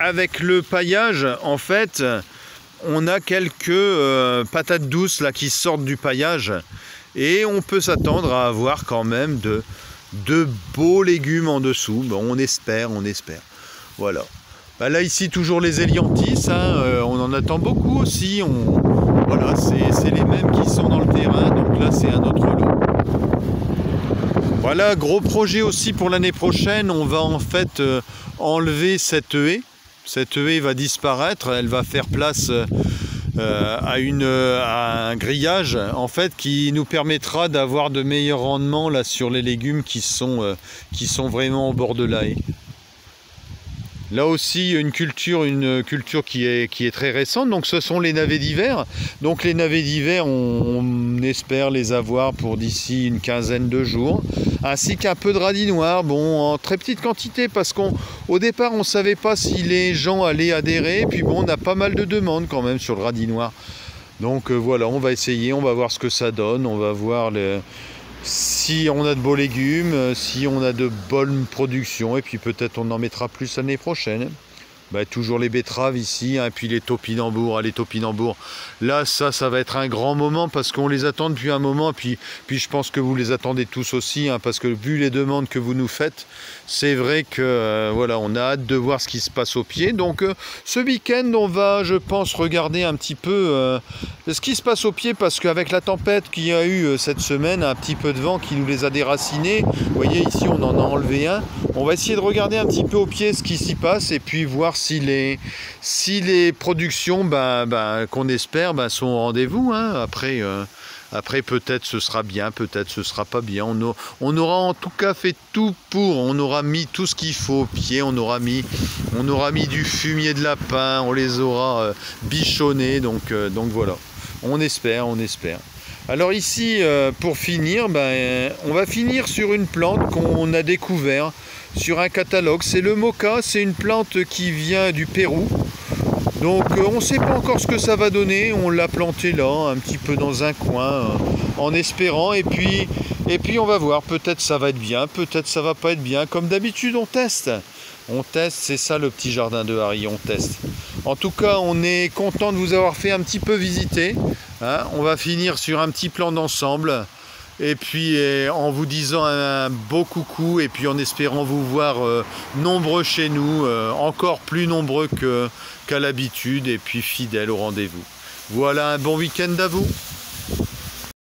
avec le paillage, en fait, on a quelques patates douces là qui sortent du paillage et on peut s'attendre à avoir quand même de beaux légumes en dessous. Bon, on espère. Voilà. Bah là ici toujours les hélianthus, hein, on en attend beaucoup aussi. Voilà, c'est les mêmes qui sont dans le terrain, donc là c'est un autre lot. Voilà, gros projet aussi pour l'année prochaine, on va en fait enlever cette haie. Cette haie va disparaître, elle va faire place à un grillage en fait qui nous permettra d'avoir de meilleurs rendements là sur les légumes qui sont vraiment au bord de la haie. Là aussi une culture qui est très récente, donc ce sont les navets d'hiver. Donc les navets d'hiver, on espère les avoir pour d'ici une quinzaine de jours, ainsi qu'un peu de radis noir, bon en très petite quantité parce qu'au départ on ne savait pas si les gens allaient adhérer, puis bon on a pas mal de demandes quand même sur le radis noir. Donc voilà, on va essayer, on va voir ce que ça donne, on va voir si on a de beaux légumes, si on a de bonnes productions, et puis peut-être on en mettra plus l'année prochaine. Bah, toujours les betteraves ici, hein, et puis les topinambours. Les topinambours, là ça va être un grand moment parce qu'on les attend depuis un moment, puis je pense que vous les attendez tous aussi, hein, parce que vu les demandes que vous nous faites, c'est vrai que voilà, on a hâte de voir ce qui se passe au pied. Donc ce week-end on va, je pense, regarder un petit peu ce qui se passe au pied, parce qu'avec la tempête qu'il y a eu cette semaine, un petit peu de vent qui nous les a déracinés, vous voyez ici on en a enlevé un, on va essayer de regarder un petit peu au pied ce qui s'y passe, et puis voir si les productions qu'on espère sont au rendez-vous, hein. Après peut-être ce sera bien, peut-être ce sera pas bien. On aura en tout cas fait tout pour, on aura mis tout ce qu'il faut au pied, on aura mis du fumier de lapin, on les aura bichonnés, donc voilà, on espère. Alors ici, pour finir, on va finir sur une plante qu'on a découvert sur un catalogue. C'est le moka, c'est une plante qui vient du Pérou. Donc on ne sait pas encore ce que ça va donner, on l'a planté là, un petit peu dans un coin, en espérant, et puis on va voir, peut-être ça va être bien, peut-être ça va pas être bien. Comme d'habitude, on teste, c'est ça le petit jardin de Harry, on teste. En tout cas, on est content de vous avoir fait un petit peu visiter, hein. On va finir sur un petit plan d'ensemble, et puis en vous disant un beau coucou, et puis en espérant vous voir nombreux chez nous, encore plus nombreux qu'à l'habitude, et puis fidèles au rendez-vous. Voilà, un bon week-end à vous.